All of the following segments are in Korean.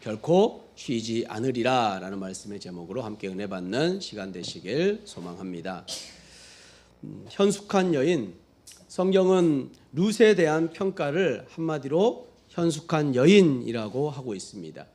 결코 쉬지 않으리라 라는 말씀의 제목으로 함께 은혜 받는 시간 되시길 소망합니다. 현숙한 여인, 성경은 룻에 대한 평가를 한마디로 현숙한 여인이라고 하고 있습니다.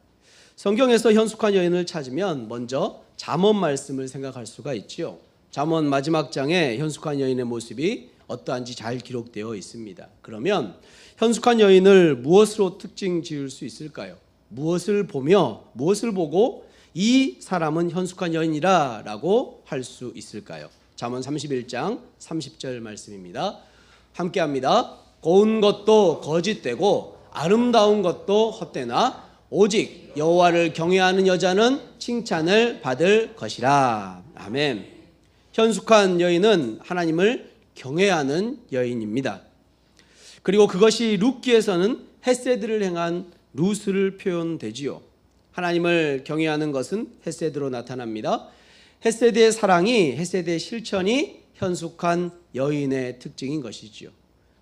성경에서 현숙한 여인을 찾으면 먼저 잠언 말씀을 생각할 수가 있지요. 잠언 마지막 장에 현숙한 여인의 모습이 어떠한지 잘 기록되어 있습니다. 그러면 현숙한 여인을 무엇으로 특징 지을 수 있을까요? 무엇을 보며 무엇을 보고 이 사람은 현숙한 여인이라 라고 할 수 있을까요? 잠언 31장 30절 말씀입니다. 함께 합니다. 고운 것도 거짓되고 아름다운 것도 헛되나 오직 여호와를 경외하는 여자는 칭찬을 받을 것이라. 아멘. 현숙한 여인은 하나님을 경외하는 여인입니다. 그리고 그것이 룻기에서는 헤세드를 행한 룻을 표현되지요. 하나님을 경외하는 것은 헤세드로 나타납니다. 헤세드의 사랑이, 헤세드의 실천이 현숙한 여인의 특징인 것이지요.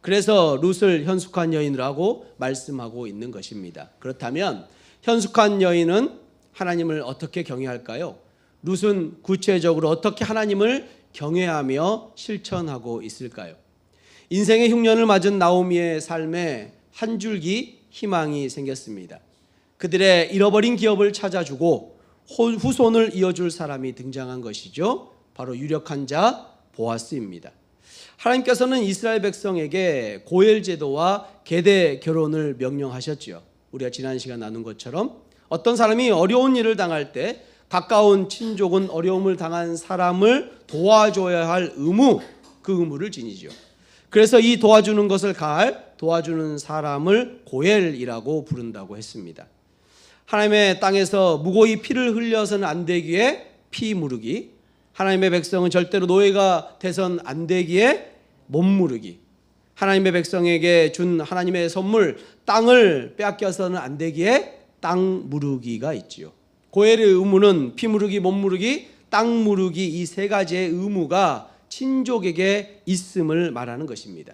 그래서 룻을 현숙한 여인이라고 말씀하고 있는 것입니다. 그렇다면 현숙한 여인은 하나님을 어떻게 경외할까요? 룻은 구체적으로 어떻게 하나님을 경외하며 실천하고 있을까요? 인생의 흉년을 맞은 나오미의 삶에 한 줄기 희망이 생겼습니다. 그들의 잃어버린 기업을 찾아주고 후손을 이어줄 사람이 등장한 것이죠. 바로 유력한 자 보아스입니다. 하나님께서는 이스라엘 백성에게 고엘 제도와 계대 결혼을 명령하셨지요. 우리가 지난 시간 나눈 것처럼 어떤 사람이 어려운 일을 당할 때 가까운 친족은 어려움을 당한 사람을 도와줘야 할 의무, 그 의무를 지니죠. 그래서 이 도와주는 것을 가할 도와주는 사람을 고엘이라고 부른다고 했습니다. 하나님의 땅에서 무고히 피를 흘려서는 안 되기에 피 무르기, 하나님의 백성은 절대로 노예가 돼선 안 되기에 몸 무르기, 하나님의 백성에게 준 하나님의 선물 땅을 빼앗겨서는 안 되기에 땅 무르기가 있지요. 고엘의 의무는 피 무르기, 몸 무르기, 땅 무르기 이 세 가지의 의무가 친족에게 있음을 말하는 것입니다.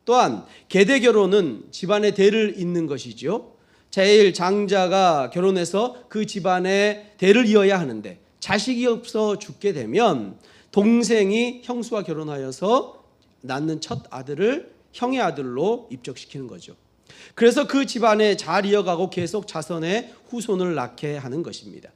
또한 계대 결혼은 집안의 대를 잇는 것이죠. 제일 장자가 결혼해서 그 집안의 대를 이어야 하는데 자식이 없어 죽게 되면 동생이 형수와 결혼하여서 낳는 첫 아들을 형의 아들로 입적시키는 거죠. 그래서 그 집안에 잘 이어가고 계속 자손의 후손을 낳게 하는 것입니다.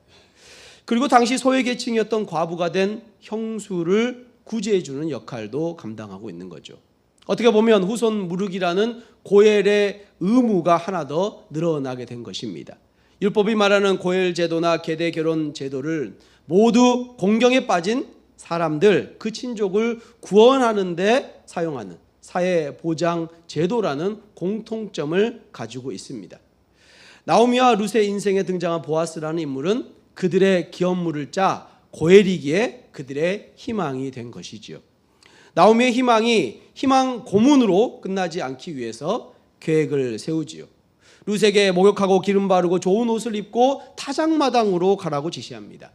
그리고 당시 소외계층이었던 과부가 된 형수를 구제해주는 역할도 감당하고 있는 거죠. 어떻게 보면 후손 무르기라는 고엘의 의무가 하나 더 늘어나게 된 것입니다. 율법이 말하는 고엘 제도나 계대 결혼 제도를 모두 공경에 빠진 사람들, 그 친족을 구원하는 데 사용하는 사회 보장 제도라는 공통점을 가지고 있습니다. 나오미와 룻의 인생에 등장한 보아스라는 인물은 그들의 기업물을 짜 고엘이기에 그들의 희망이 된 것이지요. 나오미의 희망이 희망 고문으로 끝나지 않기 위해서 계획을 세우지요. 룻에게 목욕하고 기름 바르고 좋은 옷을 입고 타작마당으로 가라고 지시합니다.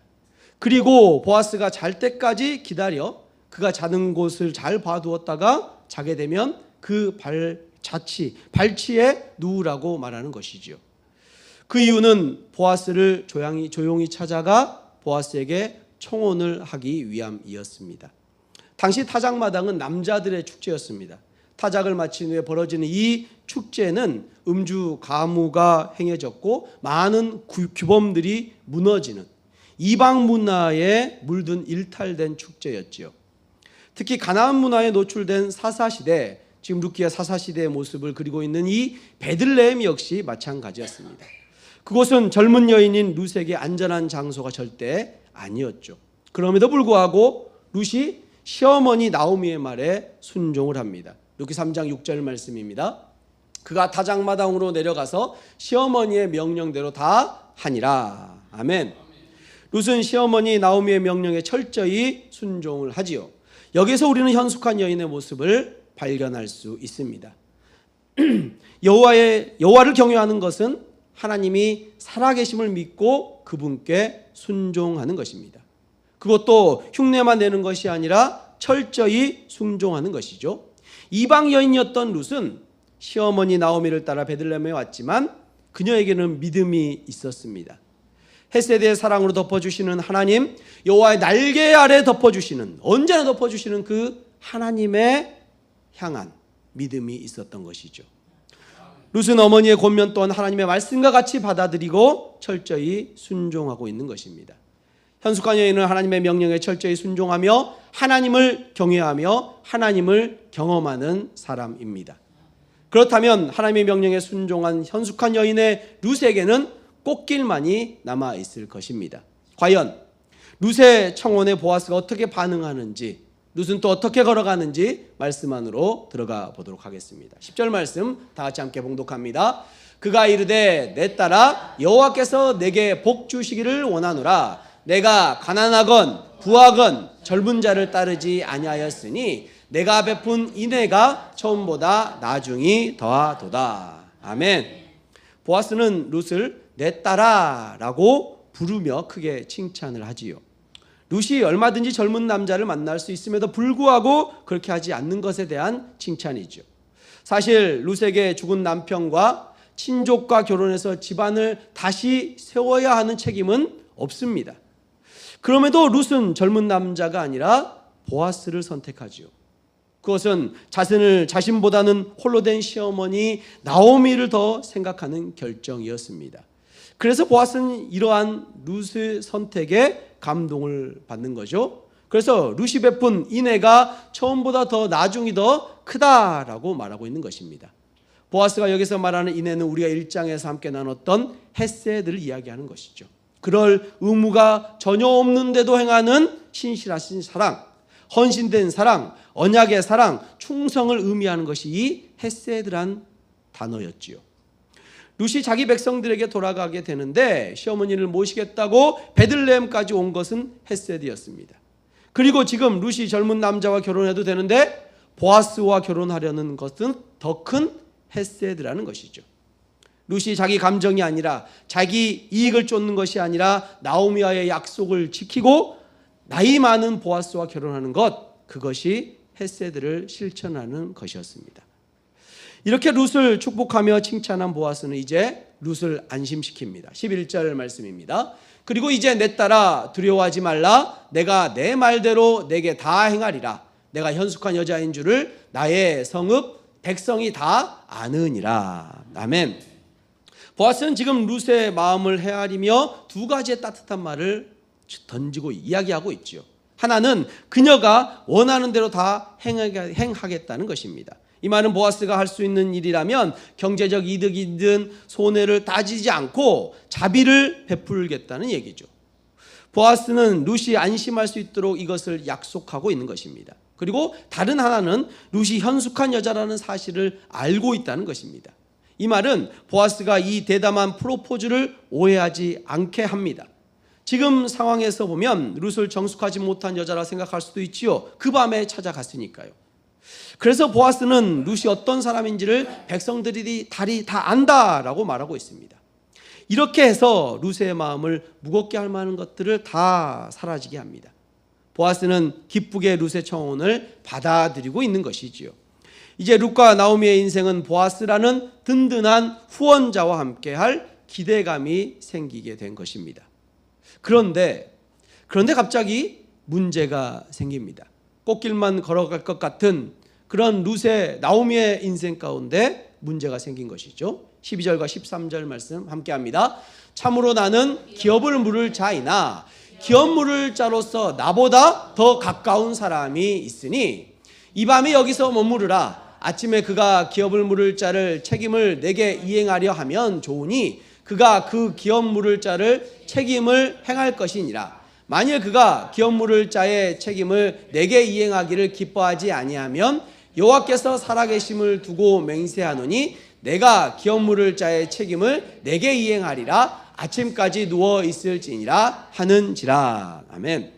그리고 보아스가 잘 때까지 기다려 그가 자는 곳을 잘 봐두었다가 자게 되면 그 발치에 누우라고 말하는 것이지요. 그 이유는 보아스를 조용히 찾아가 보아스에게 청혼을 하기 위함이었습니다. 당시 타작마당은 남자들의 축제였습니다. 타작을 마친 후에 벌어지는 이 축제는 음주 가무가 행해졌고 많은 규범들이 무너지는 이방 문화에 물든 일탈된 축제였지요. 특히 가나안 문화에 노출된 사사시대, 지금 룻기가 사사시대의 모습을 그리고 있는 이 베들레헴 역시 마찬가지였습니다. 그곳은 젊은 여인인 룻에게 안전한 장소가 절대 아니었죠. 그럼에도 불구하고 룻이 시어머니 나오미의 말에 순종을 합니다. 룻기 3장 6절 말씀입니다. 그가 타작마당으로 내려가서 시어머니의 명령대로 다 하니라. 아멘. 룻은 시어머니 나오미의 명령에 철저히 순종을 하지요. 여기서 우리는 현숙한 여인의 모습을 발견할 수 있습니다. 여호와를 경외하는 것은 하나님이 살아계심을 믿고 그분께 순종하는 것입니다. 그것도 흉내만 내는 것이 아니라 철저히 순종하는 것이죠. 이방 여인이었던 룻은 시어머니 나오미를 따라 베들레헴에 왔지만 그녀에게는 믿음이 있었습니다. 헤세드의 사랑으로 덮어주시는 하나님, 여호와의 날개 아래 덮어주시는, 언제나 덮어주시는 그 하나님의 향한 믿음이 있었던 것이죠. 룻은 어머니의 권면 또한 하나님의 말씀과 같이 받아들이고 철저히 순종하고 있는 것입니다. 현숙한 여인은 하나님의 명령에 철저히 순종하며 하나님을 경외하며 하나님을 경험하는 사람입니다. 그렇다면 하나님의 명령에 순종한 현숙한 여인의 룻에게는 꽃길만이 남아있을 것입니다. 과연 룻의 청혼에 보아스가 어떻게 반응하는지, 룻은 또 어떻게 걸어가는지 말씀 안으로 들어가 보도록 하겠습니다. 10절 말씀 다 같이 함께 봉독합니다. 그가 이르되 내 딸아 여호와께서 내게 복 주시기를 원하노라. 내가 가난하건 부하건 젊은 자를 따르지 아니하였으니 내가 베푼 인애가 처음보다 나중이 더하도다. 아멘. 보아스는 룻을 내 딸아 라고 부르며 크게 칭찬을 하지요. 룻이 얼마든지 젊은 남자를 만날 수 있음에도 불구하고 그렇게 하지 않는 것에 대한 칭찬이죠. 사실 룻에게 죽은 남편과 친족과 결혼해서 집안을 다시 세워야 하는 책임은 없습니다. 그럼에도 룻은 젊은 남자가 아니라 보아스를 선택하지요. 그것은 자신보다는 홀로 된 시어머니 나오미를 더 생각하는 결정이었습니다. 그래서 보아스는 이러한 룻의 선택에 감동을 받는 거죠. 그래서 룻이 베푼 인애가 처음보다 더 나중이 더 크다라고 말하고 있는 것입니다. 보아스가 여기서 말하는 인애는 우리가 1장에서 함께 나눴던 헤세드를 이야기하는 것이죠. 그럴 의무가 전혀 없는데도 행하는 신실하신 사랑, 헌신된 사랑, 언약의 사랑, 충성을 의미하는 것이 이 헤세드란 단어였지요. 룻이 자기 백성들에게 돌아가게 되는데 시어머니를 모시겠다고 베들레헴까지 온 것은 헤세드였습니다. 그리고 지금 룻이 젊은 남자와 결혼해도 되는데 보아스와 결혼하려는 것은 더 큰 헤세드라는 것이죠. 룻이 자기 감정이 아니라 자기 이익을 쫓는 것이 아니라 나오미와의 약속을 지키고 나이 많은 보아스와 결혼하는 것, 그것이 헤세드를 실천하는 것이었습니다. 이렇게 룻을 축복하며 칭찬한 보아스는 이제 룻을 안심시킵니다. 11절 말씀입니다. 그리고 이제 내 딸아 두려워하지 말라. 내가 내 말대로 내게 다 행하리라. 내가 현숙한 여자인 줄을 나의 성읍 백성이 다 아느니라. 아멘. 보아스는 지금 룻의 마음을 헤아리며 두 가지의 따뜻한 말을 던지고 이야기하고 있죠. 하나는 그녀가 원하는 대로 다 행하겠다는 것입니다. 이 말은 보아스가 할 수 있는 일이라면 경제적 이득이든 손해를 따지지 않고 자비를 베풀겠다는 얘기죠. 보아스는 룻이 안심할 수 있도록 이것을 약속하고 있는 것입니다. 그리고 다른 하나는 룻이 현숙한 여자라는 사실을 알고 있다는 것입니다. 이 말은 보아스가 이 대담한 프로포즈를 오해하지 않게 합니다. 지금 상황에서 보면 룻을 정숙하지 못한 여자라 생각할 수도 있지요. 그 밤에 찾아갔으니까요. 그래서 보아스는 룻이 어떤 사람인지를 백성들이 다 안다라고 말하고 있습니다. 이렇게 해서 룻의 마음을 무겁게 할 만한 것들을 다 사라지게 합니다. 보아스는 기쁘게 룻의 청혼을 받아들이고 있는 것이지요. 이제 룻과 나오미의 인생은 보아스라는 든든한 후원자와 함께할 기대감이 생기게 된 것입니다. 그런데 갑자기 문제가 생깁니다. 꽃길만 걸어갈 것 같은 그런 룻의 나오미의 인생 가운데 문제가 생긴 것이죠. 12절과 13절 말씀 함께합니다. 참으로 나는 기업을 물을 자이나 기업 물을 자로서 나보다 더 가까운 사람이 있으니 이 밤에 여기서 머무르라. 아침에 그가 기업을 물을 자를 책임을 내게 이행하려 하면 좋으니 그가 그 기업 물을 자를 책임을 행할 것이니라. 만일 그가 기업 물을 자의 책임을 내게 이행하기를 기뻐하지 아니하면 여호와께서 살아계심을 두고 맹세하노니 내가 기업 물을 자의 책임을 내게 이행하리라. 아침까지 누워 있을지니라 하는지라. 아멘.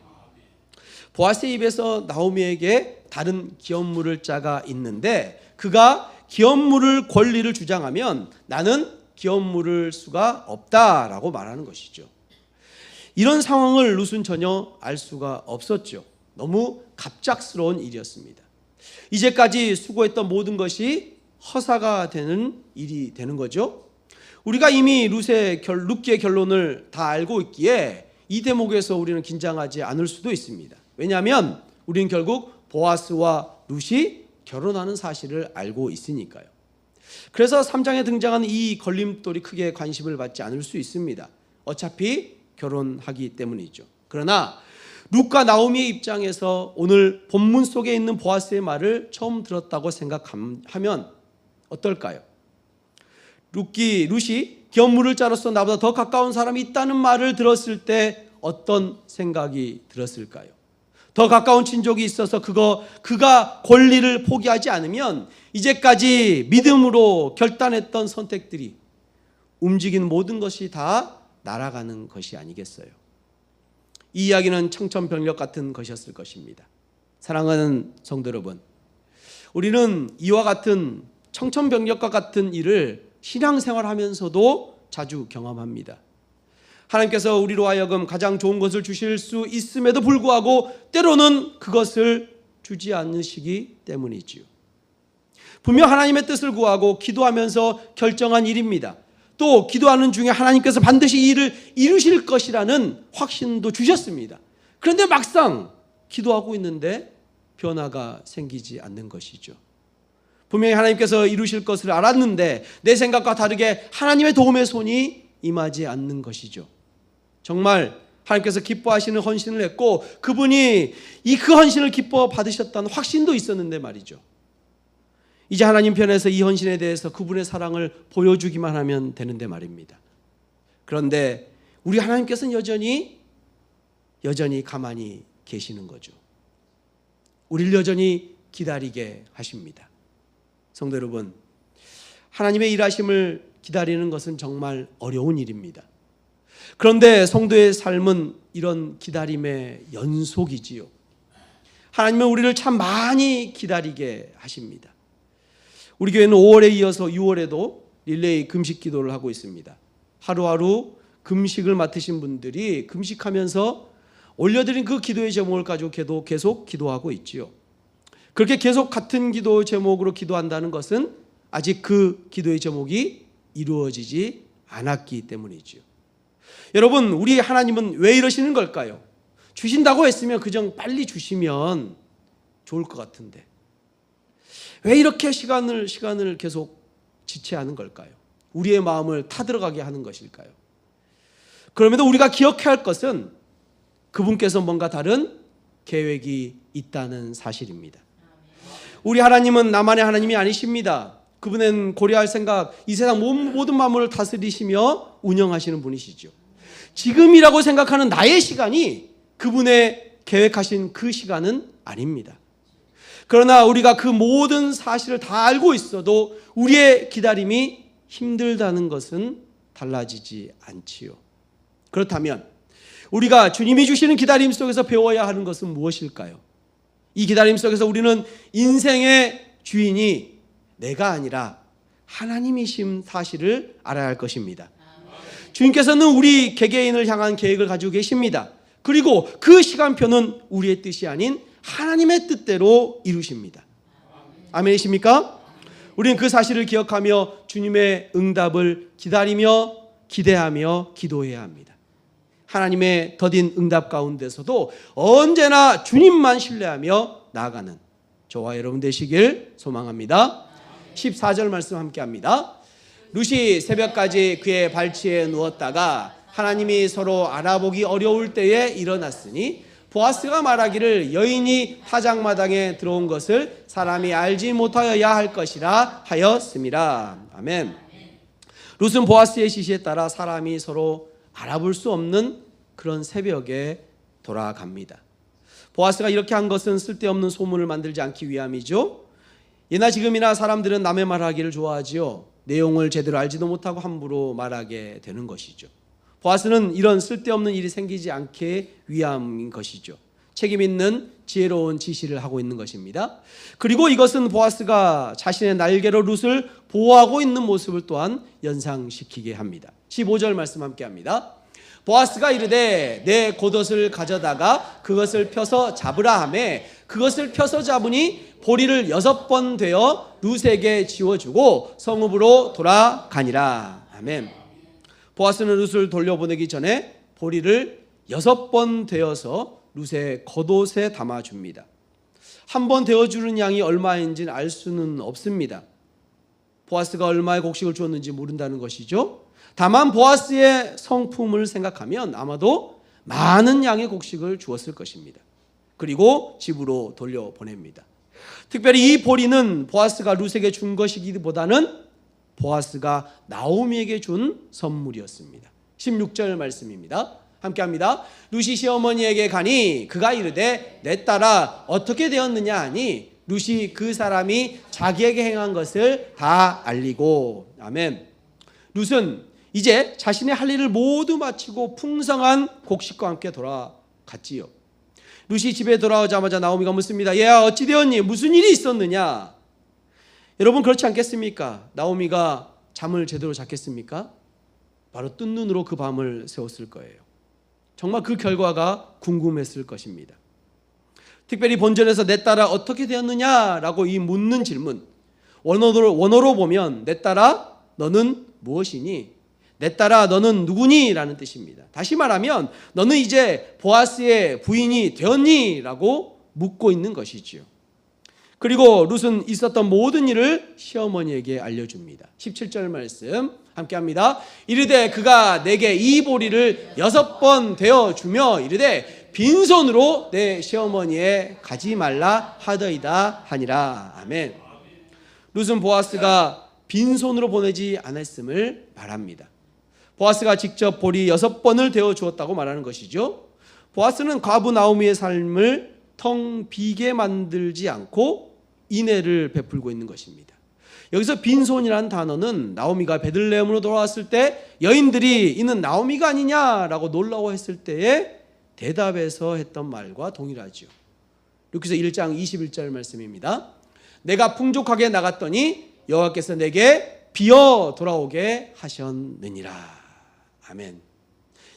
보아스의 입에서 나오미에게 다른 기업 물을 자가 있는데 그가 기업 물을 권리를 주장하면 나는 기업 물을 수가 없다라고 말하는 것이죠. 이런 상황을 룻은 전혀 알 수가 없었죠. 너무 갑작스러운 일이었습니다. 이제까지 수고했던 모든 것이 허사가 되는 일이 되는 거죠. 우리가 이미 룻기의 결론을 다 알고 있기에 이 대목에서 우리는 긴장하지 않을 수도 있습니다. 왜냐하면 우리는 결국 보아스와 룻이 결혼하는 사실을 알고 있으니까요. 그래서 3장에 등장하는 이 걸림돌이 크게 관심을 받지 않을 수 있습니다. 어차피 결혼하기 때문이죠. 그러나 룻과 나오미의 입장에서 오늘 본문 속에 있는 보아스의 말을 처음 들었다고 생각하면 어떨까요? 룻이 견물을 자로서 나보다 더 가까운 사람이 있다는 말을 들었을 때 어떤 생각이 들었을까요? 더 가까운 친족이 있어서 그가 권리를 포기하지 않으면 이제까지 믿음으로 결단했던 선택들이 움직이는 모든 것이 다 날아가는 것이 아니겠어요? 이 이야기는 청천벽력 같은 것이었을 것입니다. 사랑하는 성도 여러분, 우리는 이와 같은 청천벽력과 같은 일을 신앙생활하면서도 자주 경험합니다. 하나님께서 우리로 하여금 가장 좋은 것을 주실 수 있음에도 불구하고 때로는 그것을 주지 않으시기 때문이지요. 분명 하나님의 뜻을 구하고 기도하면서 결정한 일입니다. 또 기도하는 중에 하나님께서 반드시 이 일을 이루실 것이라는 확신도 주셨습니다. 그런데 막상 기도하고 있는데 변화가 생기지 않는 것이죠. 분명히 하나님께서 이루실 것을 알았는데 내 생각과 다르게 하나님의 도움의 손이 임하지 않는 것이죠. 정말 하나님께서 기뻐하시는 헌신을 했고 그분이 그 헌신을 기뻐 받으셨다는 확신도 있었는데 말이죠. 이제 하나님 편에서 이 헌신에 대해서 그분의 사랑을 보여주기만 하면 되는데 말입니다. 그런데 우리 하나님께서는 여전히 가만히 계시는 거죠. 우리를 여전히 기다리게 하십니다. 성도 여러분, 하나님의 일하심을 기다리는 것은 정말 어려운 일입니다. 그런데 성도의 삶은 이런 기다림의 연속이지요. 하나님은 우리를 참 많이 기다리게 하십니다. 우리 교회는 5월에 이어서 6월에도 릴레이 금식 기도를 하고 있습니다. 하루하루 금식을 맡으신 분들이 금식하면서 올려드린 그 기도의 제목을 가지고 계속 기도하고 있지요. 그렇게 계속 같은 기도 제목으로 기도한다는 것은 아직 그 기도의 제목이 이루어지지 않았기 때문이지요. 여러분, 우리 하나님은 왜 이러시는 걸까요? 주신다고 했으면 그냥 빨리 주시면 좋을 것 같은데 왜 이렇게 시간을 계속 지체하는 걸까요? 우리의 마음을 타들어가게 하는 것일까요? 그럼에도 우리가 기억해야 할 것은 그분께서 뭔가 다른 계획이 있다는 사실입니다. 우리 하나님은 나만의 하나님이 아니십니다. 그분은 고려할 생각, 이 세상 모든 만물을 다스리시며 운영하시는 분이시죠. 지금이라고 생각하는 나의 시간이 그분의 계획하신 그 시간은 아닙니다. 그러나 우리가 그 모든 사실을 다 알고 있어도 우리의 기다림이 힘들다는 것은 달라지지 않지요. 그렇다면 우리가 주님이 주시는 기다림 속에서 배워야 하는 것은 무엇일까요? 이 기다림 속에서 우리는 인생의 주인이 내가 아니라 하나님이신 사실을 알아야 할 것입니다. 주님께서는 우리 개개인을 향한 계획을 가지고 계십니다. 그리고 그 시간표는 우리의 뜻이 아닌 하나님의 뜻대로 이루십니다. 아멘이십니까? 우리는 그 사실을 기억하며 주님의 응답을 기다리며 기대하며 기도해야 합니다. 하나님의 더딘 응답 가운데서도 언제나 주님만 신뢰하며 나아가는 저와 여러분 되시길 소망합니다. 14절 말씀 함께 합니다. 룻이 새벽까지 그의 발치에 누웠다가 하나님이 서로 알아보기 어려울 때에 일어났으니 보아스가 말하기를 여인이 타작마당에 들어온 것을 사람이 알지 못하여야 할 것이라 하였음이라. 아멘. 룻은 보아스의 지시에 따라 사람이 서로 알아볼 수 없는 그런 새벽에 돌아갑니다. 보아스가 이렇게 한 것은 쓸데없는 소문을 만들지 않기 위함이죠. 예나 지금이나 사람들은 남의 말하기를 좋아하지요. 내용을 제대로 알지도 못하고 함부로 말하게 되는 것이죠. 보아스는 이런 쓸데없는 일이 생기지 않게 위함인 것이죠. 책임 있는 지혜로운 지시를 하고 있는 것입니다. 그리고 이것은 보아스가 자신의 날개로 룻을 보호하고 있는 모습을 또한 연상시키게 합니다. 15절 말씀 함께 합니다. 보아스가 이르되 내 겉옷을 가져다가 그것을 펴서 잡으라 하매 그것을 펴서 잡으니 보리를 6번 되어 룻에게 지워주고 성읍으로 돌아가니라. 아멘. 보아스는 룻을 돌려보내기 전에 보리를 6번 되어서 룻의 겉옷에 담아줍니다. 한 번 데워주는 양이 얼마인지는 알 수는 없습니다. 보아스가 얼마의 곡식을 주었는지 모른다는 것이죠. 다만 보아스의 성품을 생각하면 아마도 많은 양의 곡식을 주었을 것입니다. 그리고 집으로 돌려보냅니다. 특별히 이 보리는 보아스가 룻에게 준 것이기보다는 보아스가 나오미에게 준 선물이었습니다. 16절 말씀입니다. 함께합니다. 룻이 시어머니에게 가니 그가 이르되 내 딸아 어떻게 되었느냐 하니 룻이 그 사람이 자기에게 행한 것을 다 알리고. 아멘. 룻은 이제 자신의 할 일을 모두 마치고 풍성한 곡식과 함께 돌아갔지요. 룻이 집에 돌아오자마자 나오미가 묻습니다. 얘야 어찌 되었니? 무슨 일이 있었느냐? 여러분 그렇지 않겠습니까? 나오미가 잠을 제대로 잤겠습니까? 바로 뜬 눈으로 그 밤을 새웠을 거예요. 정말 그 결과가 궁금했을 것입니다. 특별히 본절에서 내 딸아 어떻게 되었느냐라고 이 묻는 질문, 원어로 보면 내 딸아 너는 무엇이니? 내 딸아 너는 누구니? 라는 뜻입니다. 다시 말하면 너는 이제 보아스의 부인이 되었니? 라고 묻고 있는 것이지요. 그리고 룻은 있었던 모든 일을 시어머니에게 알려줍니다. 17절 말씀 함께합니다. 이르되 그가 내게 이 보리를 6번 되어주며 이르되 빈손으로 내 시어머니에 가지 말라 하더이다 하니라. 아멘. 룻은 보아스가 빈손으로 보내지 않았음을 말합니다. 보아스가 직접 보리 6번을 되어주었다고 말하는 것이죠. 보아스는 과부 나오미의 삶을 텅 비게 만들지 않고 인애를 베풀고 있는 것입니다. 여기서 빈손이라는 단어는 나오미가 베들레헴으로 돌아왔을 때 여인들이 이는 나오미가 아니냐라고 놀라워했을 때의 대답에서 했던 말과 동일하죠. 룻기서 1장 21절 말씀입니다. 내가 풍족하게 나갔더니 여호와께서 내게 비어 돌아오게 하셨느니라. 아멘.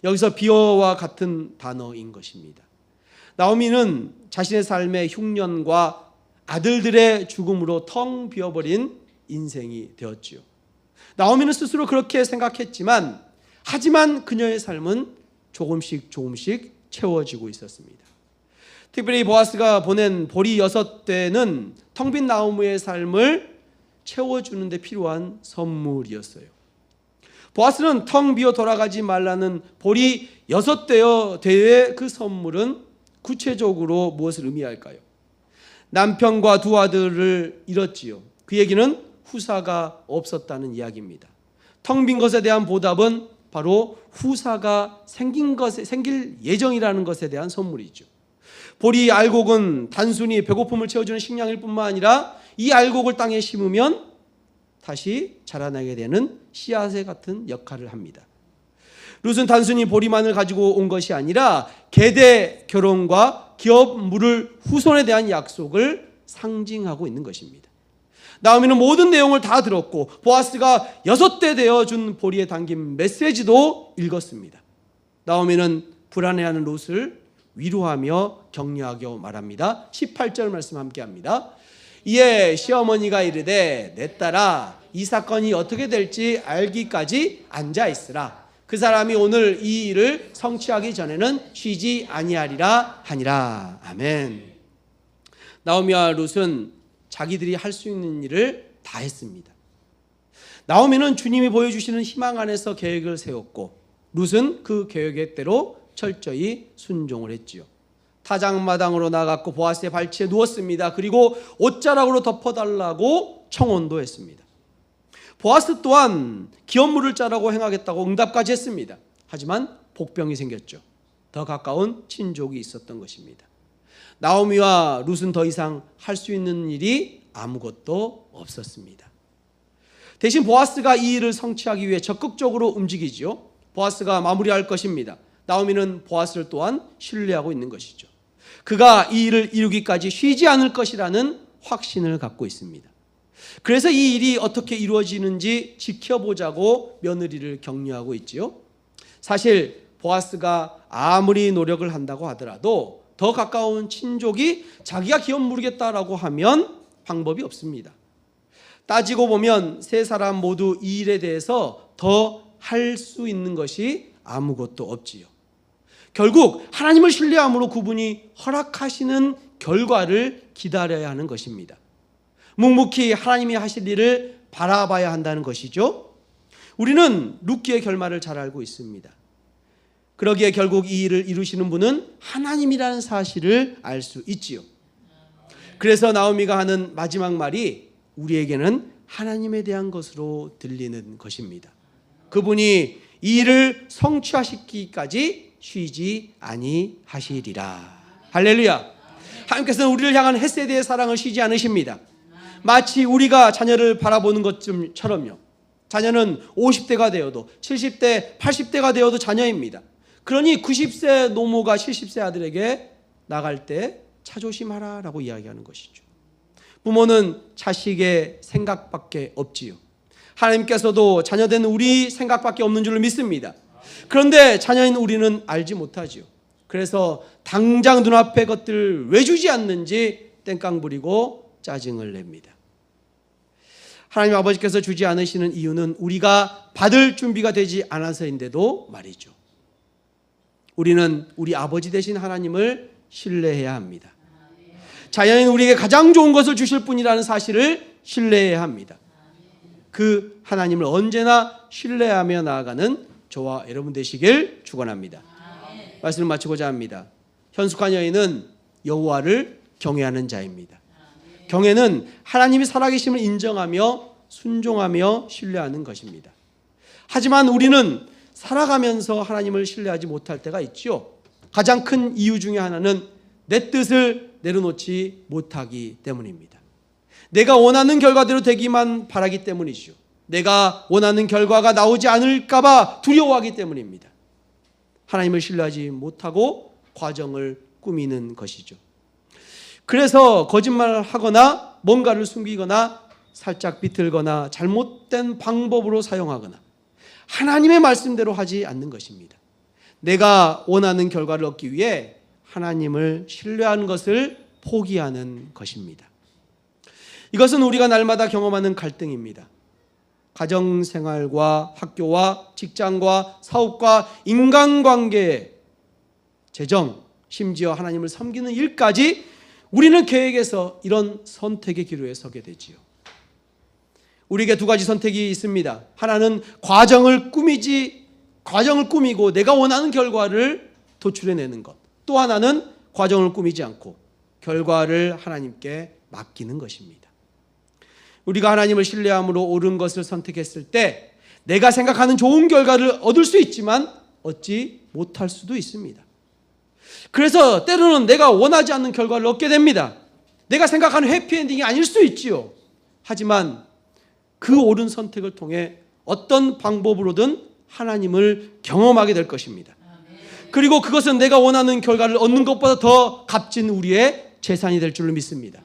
여기서 비어와 같은 단어인 것입니다. 나오미는 자신의 삶의 흉년과 아들들의 죽음으로 텅 비어버린 인생이 되었지요. 나오미는 스스로 그렇게 생각했지만 하지만 그녀의 삶은 조금씩 채워지고 있었습니다. 특별히 보아스가 보낸 보리 6대는 텅 빈 나오미의 삶을 채워주는 데 필요한 선물이었어요. 보아스는 텅 비어 돌아가지 말라는 보리 6대의 그 선물은 구체적으로 무엇을 의미할까요? 남편과 2 아들을 잃었지요. 그 얘기는 후사가 없었다는 이야기입니다. 텅 빈 것에 대한 보답은 바로 후사가 생길 예정이라는 것에 대한 선물이죠. 보리 알곡은 단순히 배고픔을 채워주는 식량일 뿐만 아니라 이 알곡을 땅에 심으면 다시 자라나게 되는 씨앗의 같은 역할을 합니다. 룻은 단순히 보리만을 가지고 온 것이 아니라 계대 결혼과 기업 물을 후손에 대한 약속을 상징하고 있는 것입니다. 나오미는 모든 내용을 다 들었고 보아스가 6대 되어준 보리에 담긴 메시지도 읽었습니다. 나오미는 불안해하는 룻을 위로하며 격려하게 말합니다. 18절 말씀 함께합니다. 이에 시어머니가 이르되 내 딸아 이 사건이 어떻게 될지 알기까지 앉아있으라. 그 사람이 오늘 이 일을 성취하기 전에는 쉬지 아니하리라 하니라. 아멘. 나오미와 룻은 자기들이 할 수 있는 일을 다 했습니다. 나오미는 주님이 보여주시는 희망 안에서 계획을 세웠고 룻은 그 계획대로 철저히 순종을 했지요. 타작마당으로 나갔고 보아스의 발치에 누웠습니다. 그리고 옷자락으로 덮어달라고 청혼도 했습니다. 보아스 또한 기업물을 짜라고 행하겠다고 응답까지 했습니다. 하지만 복병이 생겼죠. 더 가까운 친족이 있었던 것입니다. 나오미와 룻은 더 이상 할 수 있는 일이 아무것도 없었습니다. 대신 보아스가 이 일을 성취하기 위해 적극적으로 움직이지요. 보아스가 마무리할 것입니다. 나오미는 보아스를 또한 신뢰하고 있는 것이죠. 그가 이 일을 이루기까지 쉬지 않을 것이라는 확신을 갖고 있습니다. 그래서 이 일이 어떻게 이루어지는지 지켜보자고 며느리를 격려하고 있지요. 사실 보아스가 아무리 노력을 한다고 하더라도 더 가까운 친족이 자기가 기업 물겠다라고 하면 방법이 없습니다. 따지고 보면 세 사람 모두 이 일에 대해서 더 할 수 있는 것이 아무것도 없지요. 결국 하나님을 신뢰함으로 그분이 허락하시는 결과를 기다려야 하는 것입니다. 묵묵히 하나님이 하실 일을 바라봐야 한다는 것이죠. 우리는 룻기의 결말을 잘 알고 있습니다. 그러기에 결국 이 일을 이루시는 분은 하나님이라는 사실을 알 수 있지요. 그래서 나오미가 하는 마지막 말이 우리에게는 하나님에 대한 것으로 들리는 것입니다. 그분이 이 일을 성취하시기까지 쉬지 아니하시리라. 할렐루야. 하나님께서는 우리를 향한 헷세대의 사랑을 쉬지 않으십니다. 마치 우리가 자녀를 바라보는 것처럼요. 자녀는 50대가 되어도 70대, 80대가 되어도 자녀입니다. 그러니 90세 노모가 70세 아들에게 나갈 때 차 조심하라 라고 이야기하는 것이죠. 부모는 자식의 생각밖에 없지요. 하나님께서도 자녀된 우리 생각밖에 없는 줄로 믿습니다. 그런데 자녀인 우리는 알지 못하지요. 그래서 당장 눈앞의 것들을 왜 주지 않는지 땡깡 부리고 짜증을 냅니다. 하나님 아버지께서 주지 않으시는 이유는 우리가 받을 준비가 되지 않아서인데도 말이죠. 우리는 우리 아버지 되신 하나님을 신뢰해야 합니다. 자연인 우리에게 가장 좋은 것을 주실 분이라는 사실을 신뢰해야 합니다. 그 하나님을 언제나 신뢰하며 나아가는 저와 여러분 되시길 축원합니다. 말씀을 마치고자 합니다. 현숙한 여인은 여호와를 경외하는 자입니다. 경외는 하나님이 살아계심을 인정하며 순종하며 신뢰하는 것입니다. 하지만 우리는 살아가면서 하나님을 신뢰하지 못할 때가 있죠. 가장 큰 이유 중에 하나는 내 뜻을 내려놓지 못하기 때문입니다. 내가 원하는 결과대로 되기만 바라기 때문이죠. 내가 원하는 결과가 나오지 않을까 봐 두려워하기 때문입니다. 하나님을 신뢰하지 못하고 과정을 꾸미는 것이죠. 그래서 거짓말을 하거나 뭔가를 숨기거나 살짝 비틀거나 잘못된 방법으로 사용하거나 하나님의 말씀대로 하지 않는 것입니다. 내가 원하는 결과를 얻기 위해 하나님을 신뢰하는 것을 포기하는 것입니다. 이것은 우리가 날마다 경험하는 갈등입니다. 가정생활과 학교와 직장과 사업과 인간관계, 재정, 심지어 하나님을 섬기는 일까지 우리는 계획에서 이런 선택의 기로에 서게 되지요. 우리에게 두 가지 선택이 있습니다. 하나는 과정을 꾸미고 내가 원하는 결과를 도출해내는 것. 또 하나는 과정을 꾸미지 않고 결과를 하나님께 맡기는 것입니다. 우리가 하나님을 신뢰함으로 옳은 것을 선택했을 때 내가 생각하는 좋은 결과를 얻을 수 있지만 얻지 못할 수도 있습니다. 그래서 때로는 내가 원하지 않는 결과를 얻게 됩니다. 내가 생각하는 해피엔딩이 아닐 수 있지요. 하지만 그 옳은 선택을 통해 어떤 방법으로든 하나님을 경험하게 될 것입니다. 그리고 그것은 내가 원하는 결과를 얻는 것보다 더 값진 우리의 재산이 될 줄로 믿습니다.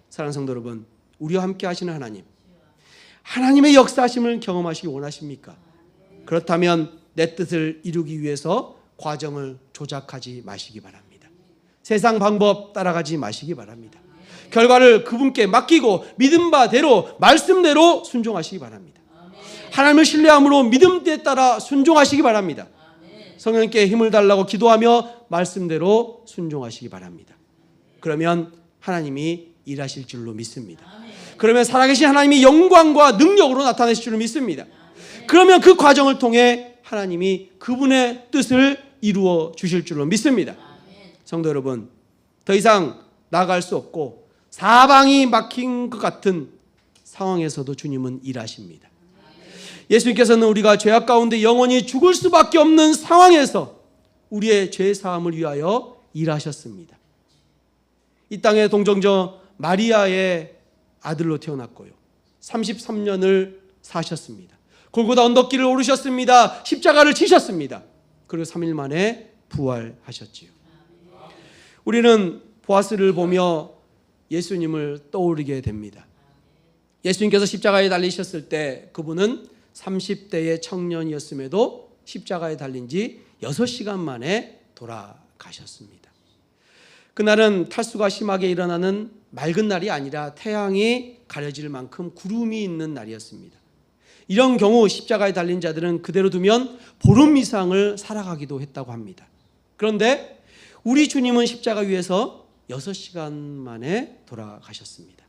사랑하는 성도 여러분, 우리와 함께 하시는 하나님, 하나님의 역사하심을 경험하시기 원하십니까? 그렇다면 내 뜻을 이루기 위해서 과정을 조작하지 마시기 바랍니다. 세상 방법 따라가지 마시기 바랍니다. 결과를 그분께 맡기고 믿음 바대로 말씀대로 순종하시기 바랍니다. 하나님을 신뢰함으로 믿음에 따라 순종하시기 바랍니다. 성령님께 힘을 달라고 기도하며 말씀대로 순종하시기 바랍니다. 그러면 하나님이 일하실 줄로 믿습니다. 그러면 살아계신 하나님이 영광과 능력으로 나타내실 줄로 믿습니다. 그러면 그 과정을 통해 하나님이 그분의 뜻을 이루어 주실 줄로 믿습니다. 성도 여러분, 더 이상 나아갈 수 없고 사방이 막힌 것 같은 상황에서도 주님은 일하십니다. 예수님께서는 우리가 죄악 가운데 영원히 죽을 수밖에 없는 상황에서 우리의 죄 사함을 위하여 일하셨습니다. 이 땅의 동정저 마리아의 아들로 태어났고요. 33년을 사셨습니다. 골고다 언덕길을 오르셨습니다. 십자가를 지셨습니다. 그리고 3일 만에 부활하셨지요. 우리는 보아스를 보며 예수님을 떠오르게 됩니다. 예수님께서 십자가에 달리셨을 때 그분은 30대의 청년이었음에도 십자가에 달린 지 6시간 만에 돌아가셨습니다. 그날은 탈수가 심하게 일어나는 맑은 날이 아니라 태양이 가려질 만큼 구름이 있는 날이었습니다. 이런 경우 십자가에 달린 자들은 그대로 두면 보름 이상을 살아가기도 했다고 합니다. 그런데 우리 주님은 십자가 위에서 6시간 만에 돌아가셨습니다.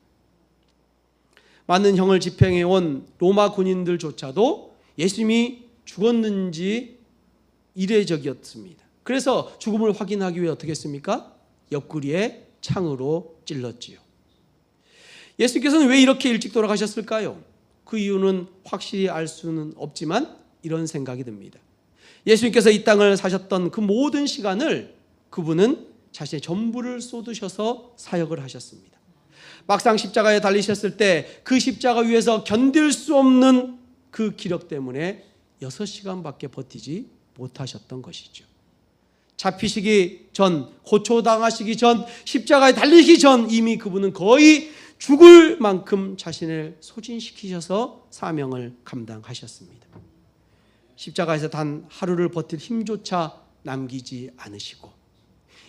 많은 형을 집행해온 로마 군인들조차도 예수님이 죽었는지 이례적이었습니다. 그래서 죽음을 확인하기 위해 어떻게 했습니까? 옆구리에 창으로 찔렀지요. 예수께서는 왜 이렇게 일찍 돌아가셨을까요? 그 이유는 확실히 알 수는 없지만 이런 생각이 듭니다. 예수님께서 이 땅을 사셨던 그 모든 시간을 그분은 자신의 전부를 쏟으셔서 사역을 하셨습니다. 막상 십자가에 달리셨을 때 그 십자가 위에서 견딜 수 없는 그 기력 때문에 6시간밖에 버티지 못하셨던 것이죠. 잡히시기 전, 호초당하시기 전, 십자가에 달리기 전 이미 그분은 거의 죽을 만큼 자신을 소진시키셔서 사명을 감당하셨습니다. 십자가에서 단 하루를 버틸 힘조차 남기지 않으시고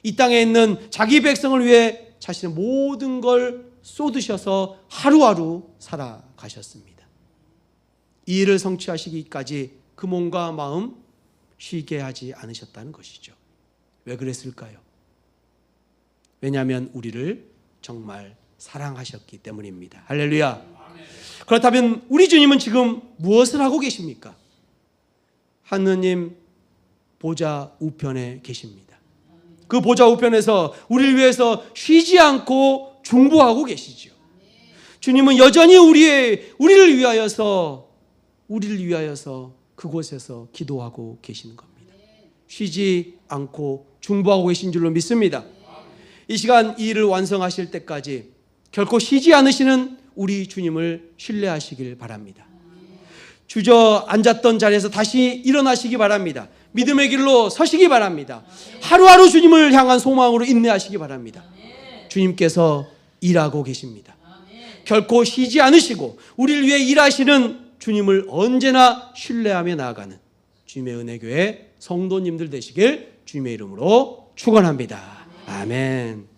이 땅에 있는 자기 백성을 위해 자신의 모든 걸 쏟으셔서 하루하루 살아가셨습니다. 이 일을 성취하시기까지 그 몸과 마음 쉬게 하지 않으셨다는 것이죠. 왜 그랬을까요? 왜냐하면 우리를 정말 사랑하셨기 때문입니다. 할렐루야. 그렇다면 우리 주님은 지금 무엇을 하고 계십니까? 하느님 보좌 우편에 계십니다. 그 보좌 우편에서 우리를 위해서 쉬지 않고 중보하고 계시죠. 주님은 여전히 우리를 위하여서 그곳에서 기도하고 계시는 겁니다. 쉬지 않고 중보하고 계신 줄로 믿습니다. 이 시간 이 일을 완성하실 때까지 결코 쉬지 않으시는 우리 주님을 신뢰하시길 바랍니다. 주저앉았던 자리에서 다시 일어나시기 바랍니다. 믿음의 길로 서시기 바랍니다. 하루하루 주님을 향한 소망으로 인내하시기 바랍니다. 주님께서 일하고 계십니다. 결코 쉬지 않으시고 우리를 위해 일하시는 주님을 언제나 신뢰하며 나아가는 주님의 은혜교회 성도님들 되시길 주님의 이름으로 축원합니다. 아멘.